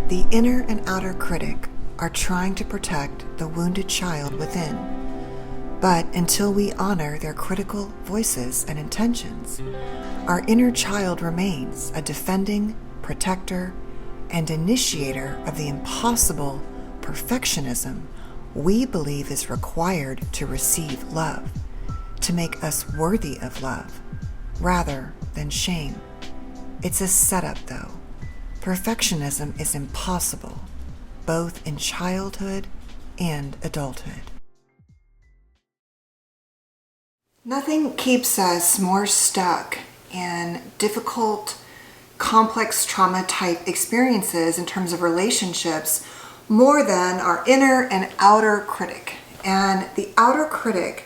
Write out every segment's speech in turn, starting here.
The inner and outer critic are trying to protect the wounded child within. But until we honor their critical voices and intentions, our inner child remains a defending, protector, and initiator of the impossible perfectionism we believe is required to receive love, to make us worthy of love, rather than shame. It's a setup, though. Perfectionism is impossible, both in childhood and adulthood. Nothing keeps us more stuck in difficult, complex trauma-type experiences in terms of relationships more than our inner and outer critic. And the outer critic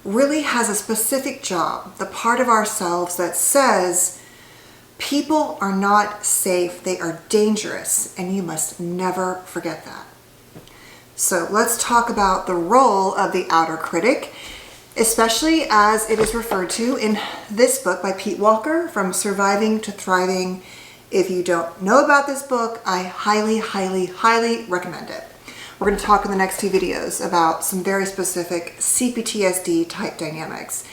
really has a specific job, the part of ourselves that says, people are not safe, they are dangerous, and you must never forget that. So let's talk about the role of the outer critic, especially as it is referred to in this book by Pete Walker, From Surviving to Thriving. If you don't know about this book, I highly, highly, highly recommend it. We're going to talk in the next two videos about some very specific Cptsd type dynamics.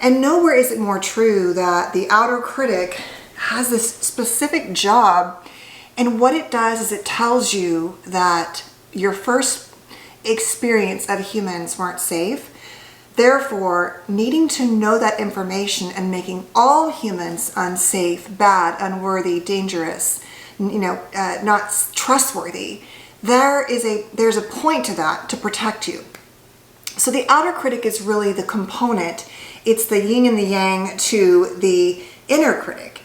And nowhere is it more true that the outer critic has this specific job, and what it does is it tells you that your first experience of humans weren't safe. Therefore, needing to know that information and making all humans unsafe, bad, unworthy, dangerous, not trustworthy, there's a point to that to protect you. So the outer critic is really the component. It's the yin and the yang to the inner critic.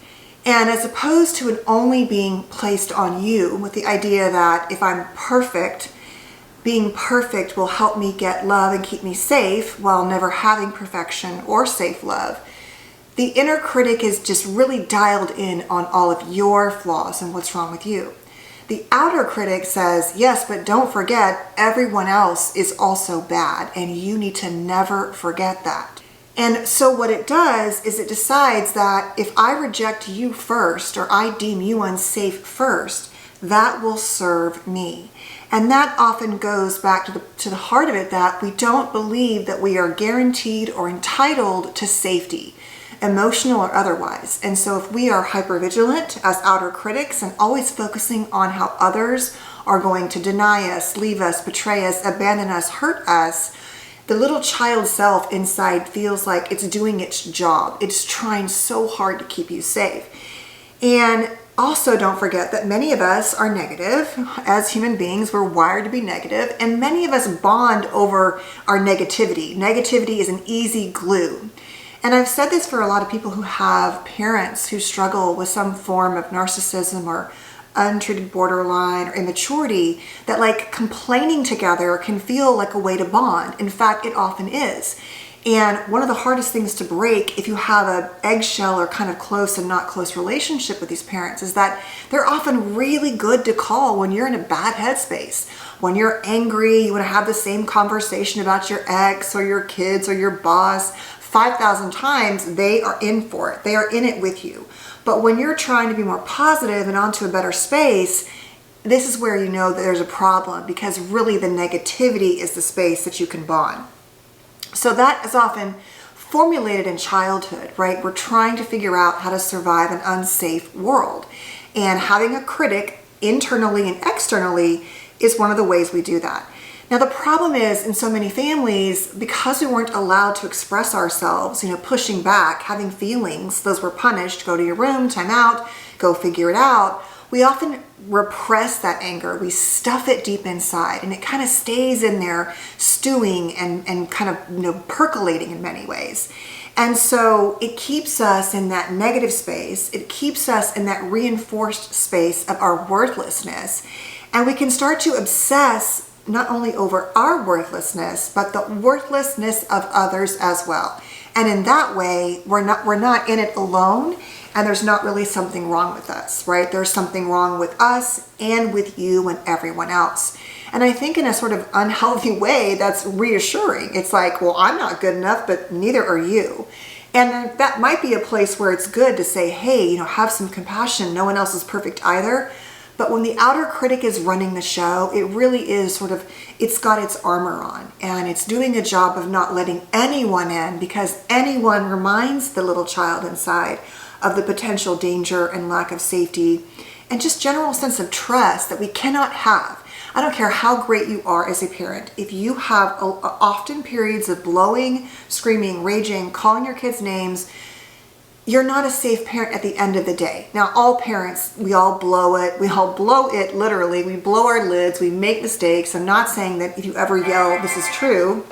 And as opposed to it only being placed on you with the idea that if I'm perfect, being perfect will help me get love and keep me safe while never having perfection or safe love, the inner critic is just really dialed in on all of your flaws and what's wrong with you. The outer critic says, yes, but don't forget, everyone else is also bad, and you need to never forget that. And so what it does is it decides that if I reject you first, or I deem you unsafe first, that will serve me. And that often goes back to the heart of it, that we don't believe that we are guaranteed or entitled to safety, emotional or otherwise. And so if we are hypervigilant as outer critics and always focusing on how others are going to deny us, leave us, betray us, abandon us, hurt us, the little child self inside feels like it's doing its job. It's trying so hard to keep you safe. And also don't forget that many of us are negative. As human beings, we're wired to be negative, and many of us bond over our negativity. Negativity is an easy glue. And I've said this for a lot of people who have parents who struggle with some form of narcissism or untreated borderline or immaturity, that like complaining together can feel like a way to bond. In fact, it often is. And one of the hardest things to break if you have an eggshell or kind of close and not close relationship with these parents is that they're often really good to call when you're in a bad headspace. When you're angry, you want to have the same conversation about your ex or your kids or your boss 5,000 times, they are in for it. They are in it with you. But when you're trying to be more positive and onto a better space, this is where you know that there's a problem, because really the negativity is the space that you can bond. So that is often formulated in childhood, right? We're trying to figure out how to survive an unsafe world. And having a critic internally and externally is one of the ways we do that. Now the problem is, in so many families, because we weren't allowed to express ourselves, pushing back, having feelings, those were punished, go to your room, time out, go figure it out. We often repress that anger. We stuff it deep inside, and it kind of stays in there stewing and kind of percolating in many ways. And so it keeps us in that negative space. It keeps us in that reinforced space of our worthlessness. And we can start to obsess not only over our worthlessness, but the worthlessness of others as well. And in that way, we're not in it alone, and there's not really something wrong with us, right? There's something wrong with us and with you and everyone else. And I think in a sort of unhealthy way, that's reassuring. It's like, well, I'm not good enough, but neither are you. And that might be a place where it's good to say, hey, have some compassion. No one else is perfect either. But when the outer critic is running the show, it really is it's got its armor on, and it's doing a job of not letting anyone in, because anyone reminds the little child inside of the potential danger and lack of safety and just general sense of trust that we cannot have. I don't care how great you are as a parent. If you have often periods of blowing, screaming, raging, calling your kids names, you're not a safe parent at the end of the day. Now, all parents, we all blow it. We all blow it literally. We blow our lids. We make mistakes. I'm not saying that if you ever yell, this is true.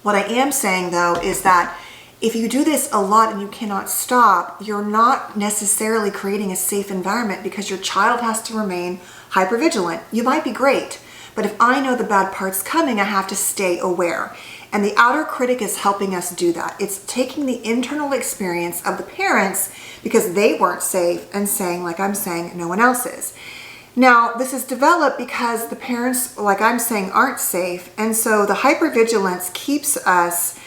What I am saying, though, is that if you do this a lot and you cannot stop, you're not necessarily creating a safe environment, because your child has to remain hypervigilant. You might be great, but if I know the bad part's coming, I have to stay aware. And the outer critic is helping us do that. It's taking the internal experience of the parents, because they weren't safe, and saying, like I'm saying, no one else is. Now, this is developed because the parents, like I'm saying, aren't safe. And so the hypervigilance keeps us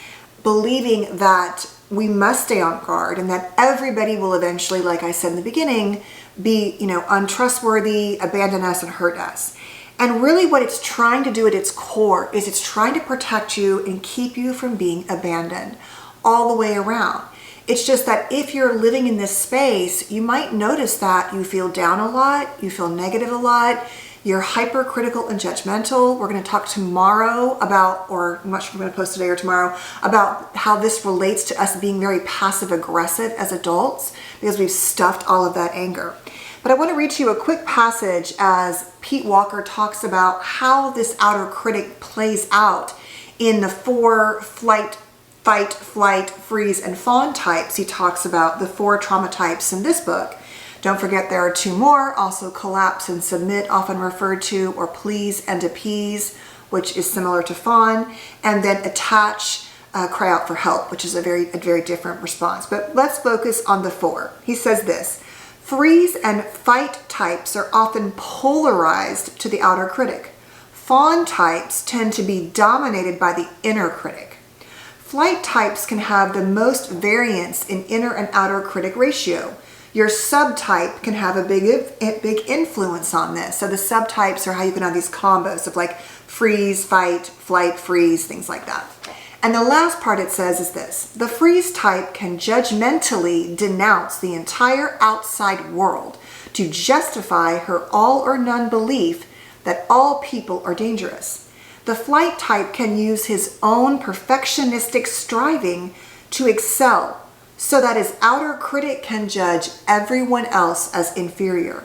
believing that we must stay on guard, and that everybody will eventually, like I said in the beginning, be, untrustworthy, abandon us, and hurt us. And really what it's trying to do at its core is it's trying to protect you and keep you from being abandoned all the way around. It's just that if you're living in this space, you might notice that you feel down a lot, you feel negative a lot, you're hypercritical and judgmental. We're going to talk tomorrow about, or I'm not sure if I'm going to post today or tomorrow, about how this relates to us being very passive aggressive as adults, because we've stuffed all of that anger. But I want to read to you a quick passage as Pete Walker talks about how this outer critic plays out in the 4 fight, flight, freeze, and fawn types. He talks about the 4 trauma types in this book. Don't forget there are 2 more, also collapse and submit, often referred to, or please and appease, which is similar to fawn, and then attach, cry out for help, which is a very different response. But let's focus on the 4. He says this: freeze and fight types are often polarized to the outer critic. Fawn types tend to be dominated by the inner critic. Flight types can have the most variance in inner and outer critic ratio. Your subtype can have a big influence on this. So the subtypes are how you can have these combos of like freeze, fight, flight, freeze, things like that. And the last part it says is this: the freeze type can judgmentally denounce the entire outside world to justify her all or none belief that all people are dangerous. The flight type can use his own perfectionistic striving to excel, so that his outer critic can judge everyone else as inferior.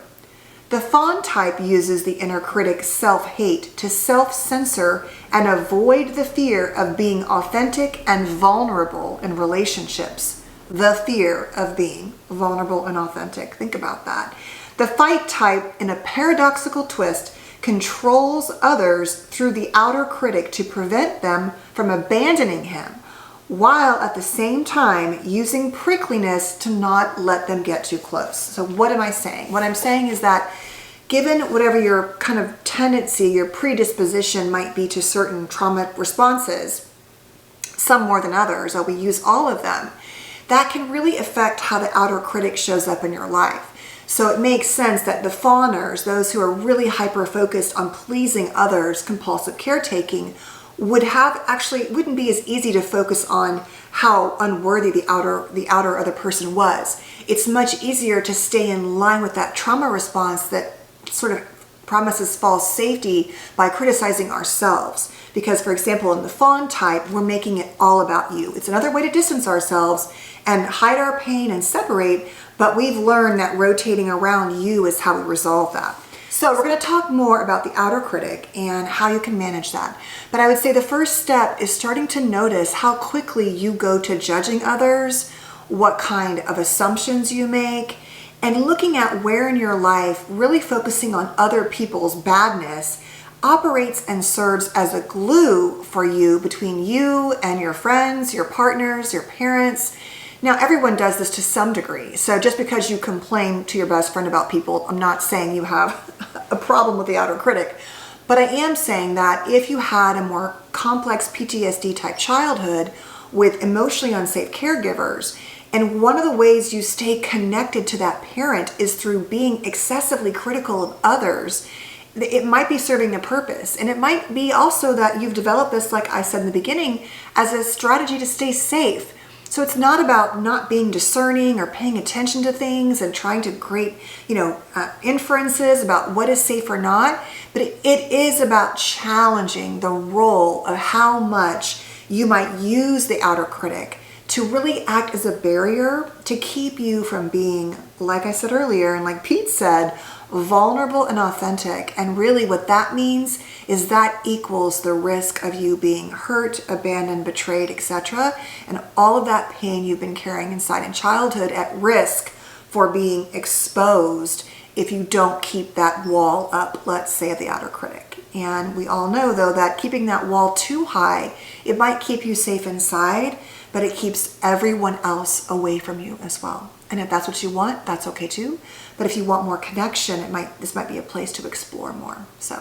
The fawn type uses the inner critic's self-hate to self-censor and avoid the fear of being authentic and vulnerable in relationships. The fear of being vulnerable and authentic. Think about that. The fight type, in a paradoxical twist, controls others through the outer critic to prevent them from abandoning him, while at the same time using prickliness to not let them get too close. So what am I saying? What I'm saying is that given whatever your kind of tendency, your predisposition might be to certain trauma responses, some more than others, or we use all of them, that can really affect how the outer critic shows up in your life. So it makes sense that the fawners, those who are really hyper-focused on pleasing others, compulsive caretaking, wouldn't be as easy to focus on how unworthy the outer other person was. It's much easier to stay in line with that trauma response that sort of promises false safety by criticizing ourselves. Because, for example, in the fawn type, we're making it all about you. It's another way to distance ourselves and hide our pain and separate, but we've learned that rotating around you is how we resolve that. So we're going to talk more about the outer critic and how you can manage that. But I would say the first step is starting to notice how quickly you go to judging others, what kind of assumptions you make, and looking at where in your life really focusing on other people's badness operates and serves as a glue for you between you and your friends, your partners, your parents. Now, everyone does this to some degree. So just because you complain to your best friend about people, I'm not saying you have a problem with the outer critic. But I am saying that if you had a more complex PTSD type childhood with emotionally unsafe caregivers, And one of the ways you stay connected to that parent is through being excessively critical of others. It might be serving a purpose, and it might be also that you've developed this, like I said in the beginning, as a strategy to stay safe. So it's not about not being discerning or paying attention to things and trying to create, inferences about what is safe or not, but it is about challenging the role of how much you might use the outer critic to really act as a barrier to keep you from being, like I said earlier, and like Pete said, vulnerable and authentic. And really what that means is that equals the risk of you being hurt, abandoned, betrayed, etc. And all of that pain you've been carrying inside in childhood at risk for being exposed if you don't keep that wall up, let's say, of the outer critic. And we all know, though, that keeping that wall too high, it might keep you safe inside, but it keeps everyone else away from you as well. And if that's what you want, that's okay too. But if you want more connection, this might be a place to explore more. So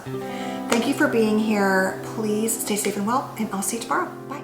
thank you for being here. Please stay safe and well, and I'll see you tomorrow. Bye.